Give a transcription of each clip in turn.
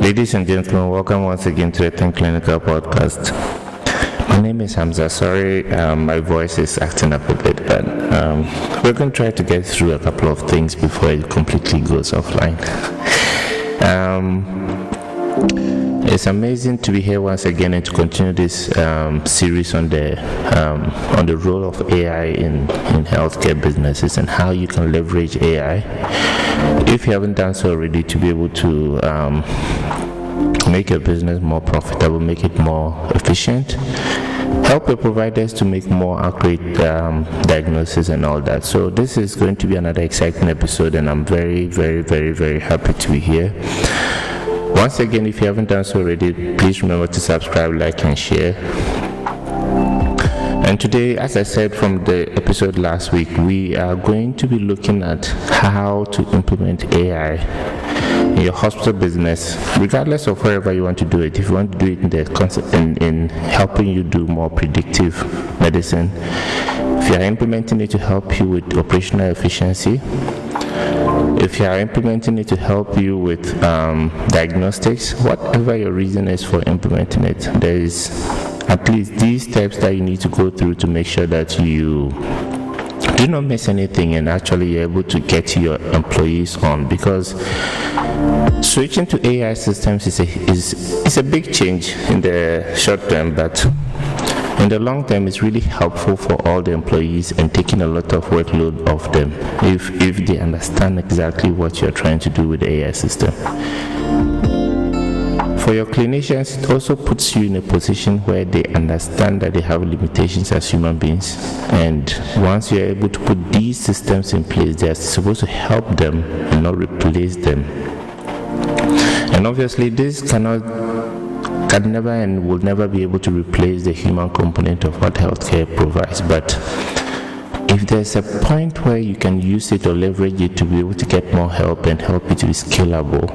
Ladies and gentlemen, welcome once again to the Think Clinical podcast. My name is Hamza. Sorry, my voice is acting up a bit, but we're going to try to get through a couple of things before it completely goes offline. It's amazing to be here once again and to continue this series on the role of AI in healthcare businesses and how you can leverage AI. If you haven't done so already, to be able to make your business more profitable, make it more efficient, help your providers to make more accurate diagnosis and all that. So this is going to be another exciting episode, and I'm very, very, very, very happy to be here. Once again, if you haven't done so already, please remember to subscribe, like, and share. And today, as I said from the episode last week, we are going to be looking at how to implement AI in your hospital business, regardless of wherever you want to do it. If you want to do it in helping you do more predictive medicine, if you are implementing it to help you with operational efficiency, if you are implementing it to help you with diagnostics, whatever your reason is for implementing it, there is at least these steps that you need to go through to make sure that you do not miss anything and actually you're able to get your employees on, because switching to AI systems is a big change in the short term, but in the long term it's really helpful for all the employees and taking a lot of workload off them if they understand exactly what you're trying to do with the AI system. For your clinicians, it also puts you in a position where they understand that they have limitations as human beings, and once you're able to put these systems in place, they're supposed to help them and not replace them. And obviously this can never and will never be able to replace the human component of what healthcare provides, but if there's a point where you can use it or leverage it to be able to get more help and help it to be scalable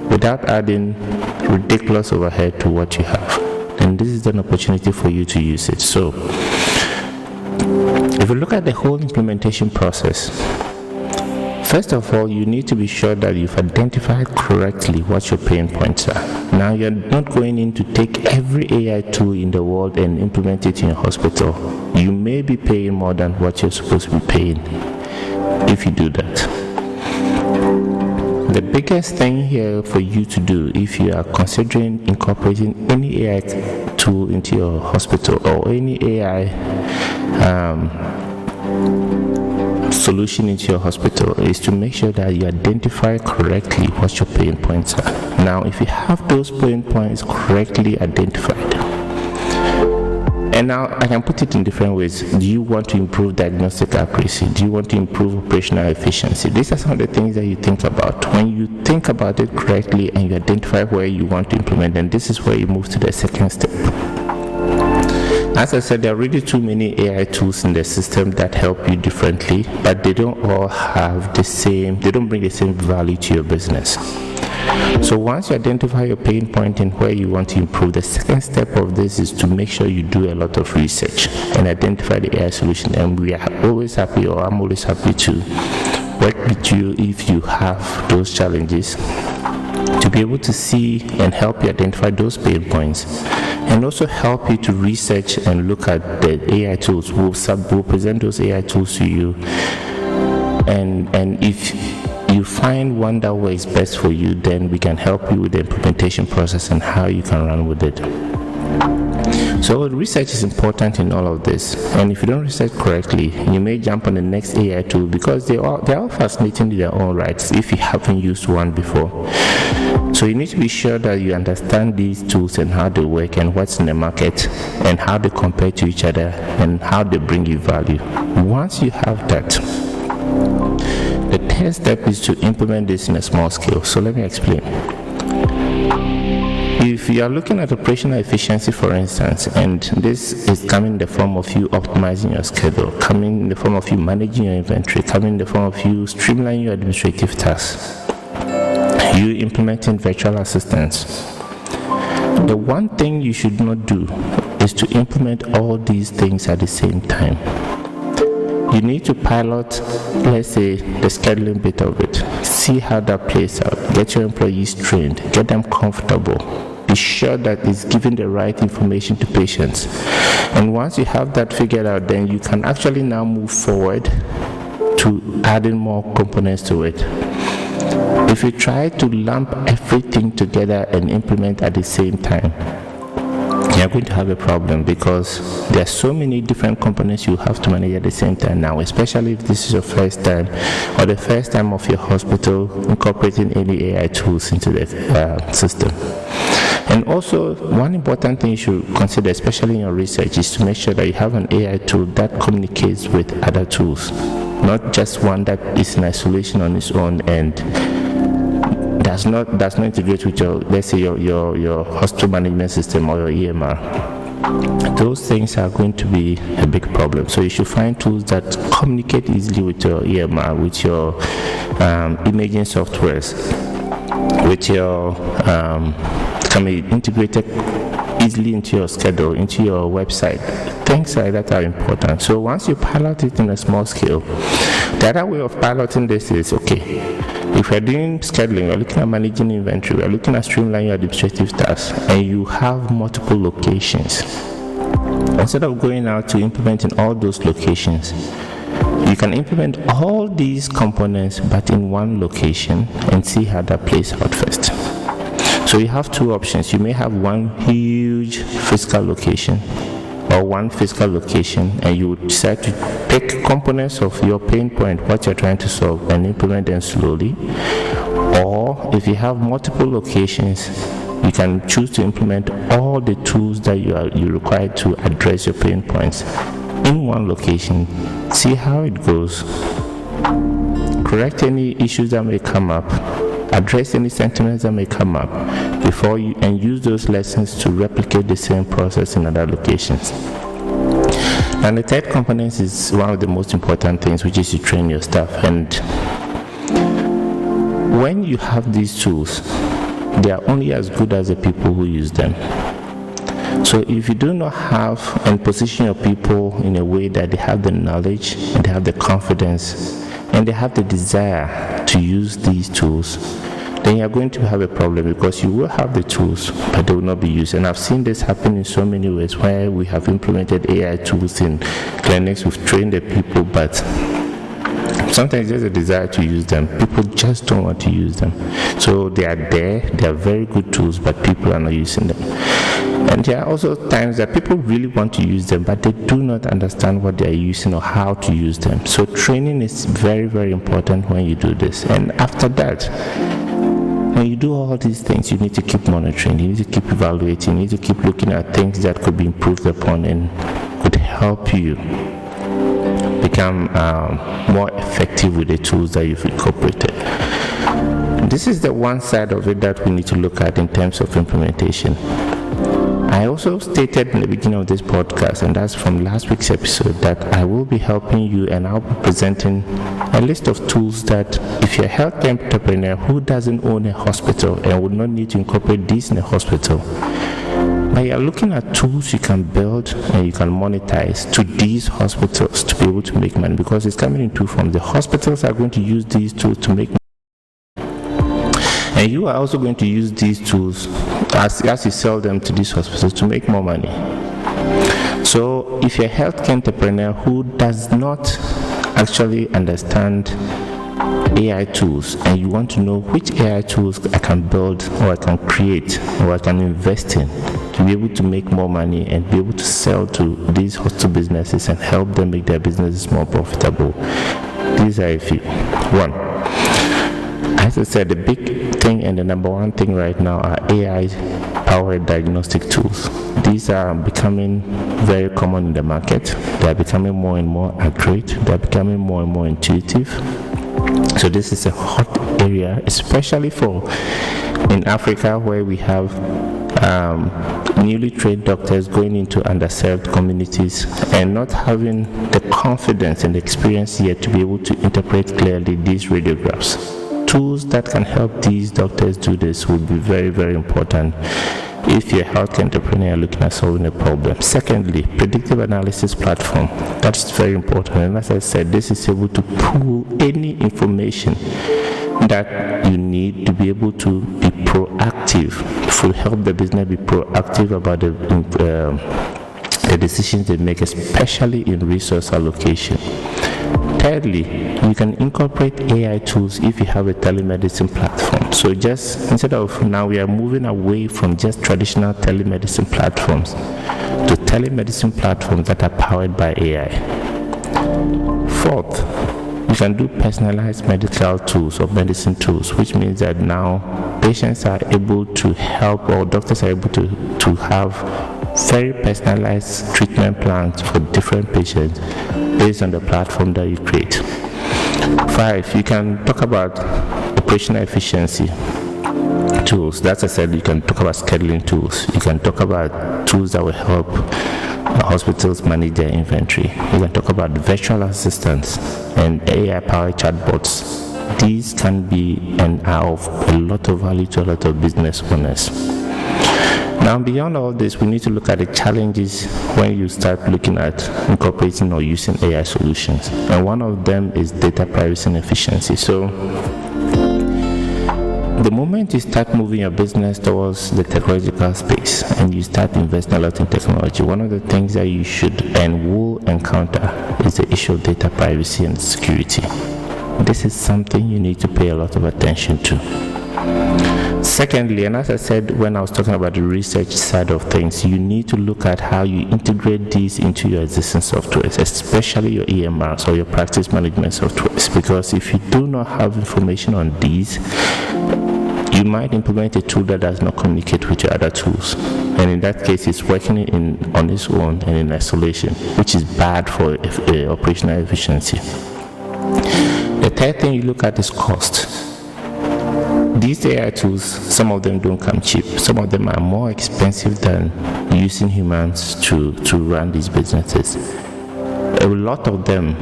without adding ridiculous overhead to what you have, then this is an opportunity for you to use it. So if you look at the whole implementation process, first of all, you need to be sure that you've identified correctly what your pain points are. Now, you're not going in to take every AI tool in the world and implement it in your hospital. You may be paying more than what you're supposed to be paying if you do that. The biggest thing here for you to do, if you are considering incorporating any AI tool into your hospital or any AI solution into your hospital, is to make sure that you identify correctly what your pain points are. Now, if you have those pain points correctly identified, and now I can put it in different ways. Do you want to improve diagnostic accuracy? Do you want to improve operational efficiency? These are some of the things that you think about. When you think about it correctly and you identify where you want to implement, then this is where you move to the second step. As I said, there are really too many AI tools in the system that help you differently, but they don't all have they don't bring the same value to your business. So once you identify your pain point and where you want to improve, the second step of this is to make sure you do a lot of research and identify the AI solution. And we are always happy, or I'm always happy to work with you if you have those challenges, to be able to see and help you identify those pain points, and also help you to research and look at the AI tools. We'll present those AI tools to you, and if you find one that works best for you, then we can help you with the implementation process and how you can run with it. So research is important in all of this, and if you don't research correctly, you may jump on the next AI tool, because they're all fascinating in their own rights if you haven't used one before. So you need to be sure that you understand these tools and how they work and what's in the market and how they compare to each other and how they bring you value. Once you have that, the third step is to implement this in a small scale. So let me explain. If you are looking at operational efficiency, for instance, and this is coming in the form of you optimizing your schedule, coming in the form of you managing your inventory, coming in the form of you streamlining your administrative tasks, you implementing virtual assistants, the one thing you should not do is to implement all these things at the same time. you need to pilot, let's say, the scheduling bit of it. See how that plays out. Get your employees trained. Get them comfortable. Be sure that it's giving the right information to patients. And once you have that figured out, then you can actually now move forward to adding more components to it. If you try to lump everything together and implement at the same time, you're going to have a problem, because there are so many different components you have to manage at the same time now, especially if this is your first time or the first time of your hospital incorporating any AI tools into the system. And also, one important thing you should consider, especially in your research, is to make sure that you have an AI tool that communicates with other tools, not just one that is in isolation on its own and does not integrate with your, let's say, your hospital management system or your EMR. Those things are going to be a big problem. So you should find tools that communicate easily with your EMR, with your imaging softwares, with your can be integrated easily into your schedule, into your website. Things like that are important. So once you pilot it in a small scale, the other way of piloting this is, okay, if you're doing scheduling, you're looking at managing inventory, you're looking at streamlining your administrative tasks, and you have multiple locations, instead of going out to implement in all those locations, you can implement all these components but in one location and see how that plays out first. So you have two options. You may have one huge physical location or one physical location, and you would decide to pick components of your pain point, what you're trying to solve, and implement them slowly. Or if you have multiple locations, you can choose to implement all the tools that you require to address your pain points in one location, see how it goes, correct any issues that may come up, address any sentiments that may come up before you, and use those lessons to replicate the same process in other locations. And the third component is one of the most important things, which is to train your staff. And when you have these tools, they are only as good as the people who use them. So if you do not have and position your people in a way that they have the knowledge, and they have the confidence, and they have the desire to use these tools, then you're going to have a problem, because you will have the tools, but they will not be used. And I've seen this happen in so many ways, where we have implemented AI tools in clinics, we've trained the people, but sometimes there's a desire to use them. People just don't want to use them. So they are there, they are very good tools, but people are not using them. And there are also times that people really want to use them, but they do not understand what they are using or how to use them. So training is very, very important when you do this. And after that, when you do all these things, you need to keep monitoring, you need to keep evaluating, you need to keep looking at things that could be improved upon and could help you become more effective with the tools that you've incorporated. This is the one side of it that we need to look at in terms of implementation. I also stated in the beginning of this podcast, and that's from last week's episode, that I will be helping you, and I'll be presenting a list of tools that if you're a healthcare entrepreneur who doesn't own a hospital and would not need to incorporate these in a hospital, but you're looking at tools you can build and you can monetize to these hospitals to be able to make money, because it's coming in two forms. The hospitals are going to use these tools to make money, and you are also going to use these tools as you sell them to these hospitals to make more money. So if you're a healthcare entrepreneur who does not actually understand AI tools, and you want to know which AI tools I can build or I can create or I can invest in to be able to make more money and be able to sell to these hospital businesses and help them make their businesses more profitable, these are a few. One, as I said, the big thing and the number one thing right now are AI-powered diagnostic tools. These are becoming very common in the market. They are becoming more and more accurate. They are becoming more and more intuitive. So this is a hot area, especially in Africa, where we have newly trained doctors going into underserved communities and not having the confidence and experience yet to be able to interpret clearly these radiographs. Tools that can help these doctors do this will be very, very important if you're a healthcare entrepreneur looking at solving a problem. Secondly, predictive analysis platform. That's very important. And as I said, this is able to pull any information that you need to be able to be proactive, to help the business be proactive about the decisions they make, especially in resource allocation. Thirdly, you can incorporate AI tools if you have a telemedicine platform. So just instead of now, we are moving away from just traditional telemedicine platforms to telemedicine platforms that are powered by AI. Fourth, you can do personalized medical tools or medicine tools, which means that now patients are able to help, or doctors are able to have very personalized treatment plans for different patients based on the platform that you create. 5, you can talk about operational efficiency tools. That's I said, you can talk about scheduling tools. You can talk about tools that will help hospitals manage their inventory. You can talk about virtual assistants and AI-powered chatbots. These can be and are of a lot of value to a lot of business owners. Now, beyond all this, we need to look at the challenges when you start looking at incorporating or using AI solutions. And one of them is data privacy and efficiency. So, the moment you start moving your business towards the technological space and you start investing a lot in technology, one of the things that you should and will encounter is the issue of data privacy and security. This is something you need to pay a lot of attention to. Secondly, and as I said when I was talking about the research side of things, you need to look at how you integrate these into your existing softwares, especially your EMRs or your practice management softwares, because if you do not have information on these, you might implement a tool that does not communicate with your other tools, and in that case it's working on its own and in isolation, which is bad for operational efficiency. The third thing you look at is cost. These AI tools, some of them don't come cheap. Some of them are more expensive than using humans to run these businesses. A lot of them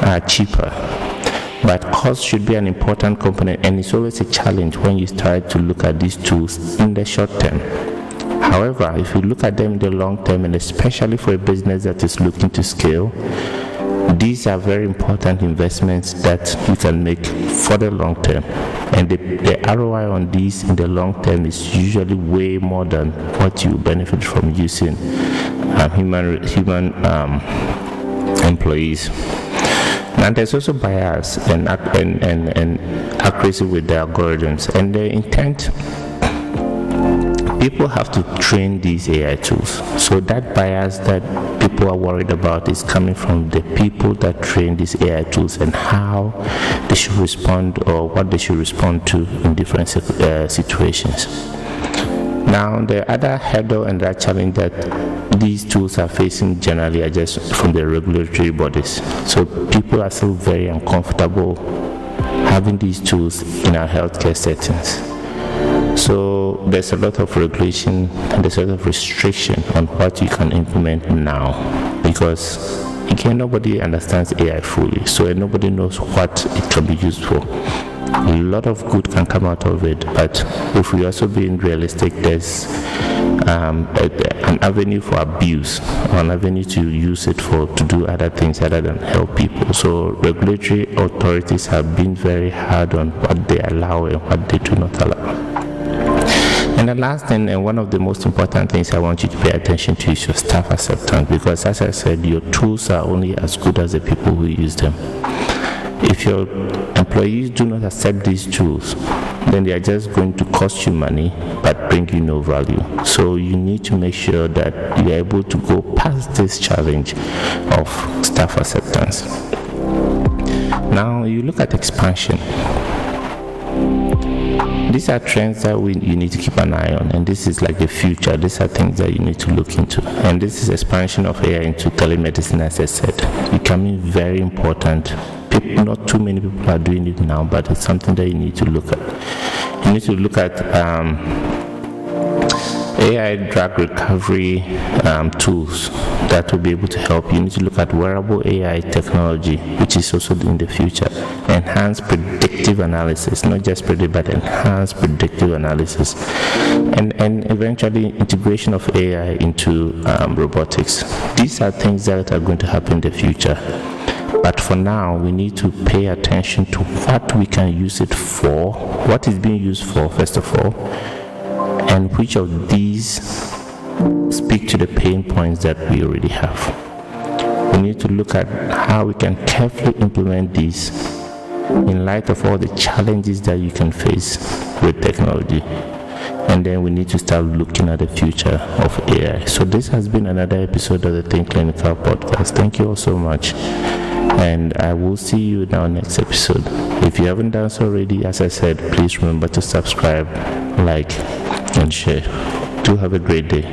are cheaper, but cost should be an important component, and it's always a challenge when you start to look at these tools in the short term. However, if you look at them in the long term, and especially for a business that is looking to scale, these are very important investments that you can make for the long term, and the ROI on these in the long term is usually way more than what you benefit from using human employees. And there's also bias and accuracy with the algorithms, and the intent. People have to train these AI tools. So that bias that people are worried about is coming from the people that train these AI tools and how they should respond or what they should respond to in different situations. Now, the other hurdle and that challenge that these tools are facing generally are just from the regulatory bodies. So people are still very uncomfortable having these tools in our healthcare settings. So there's a lot of regulation and there's a lot of restriction on what you can implement now, because again, nobody understands AI fully, so nobody knows what it can be used for. A lot of good can come out of it, but if we also being realistic, there's an avenue for abuse, or an avenue to use it to do other things other than help people. So regulatory authorities have been very hard on what they allow and what they do not allow. And the last thing, and one of the most important things I want you to pay attention to, is your staff acceptance, because as I said, your tools are only as good as the people who use them. If your employees do not accept these tools, then they are just going to cost you money but bring you no value. So you need to make sure that you are able to go past this challenge of staff acceptance. Now you look at expansion. These are trends that you need to keep an eye on, and this is like the future. These are things that you need to look into, and this is expansion of AI into telemedicine, as I said, becoming very important. Not too many people are doing it now, but it's something that you need to look at. You need to look at AI drug recovery tools. that will be able to help. You need to look at wearable AI technology, which is also in the future. Enhanced predictive analysis, not just predict, but enhanced predictive analysis. And eventually integration of AI into robotics. These are things that are going to happen in the future. But for now, we need to pay attention to what we can use it for, what is being used for, first of all, and which of these speak to the pain points that we already have. We need to look at how we can carefully implement these in light of all the challenges that you can face with technology. And then we need to start looking at the future of AI. So this has been another episode of the Think Clinical podcast. Thank you all so much. And I will see you in our next episode. If you haven't done so already, as I said, please remember to subscribe, like, and share. Do have a great day.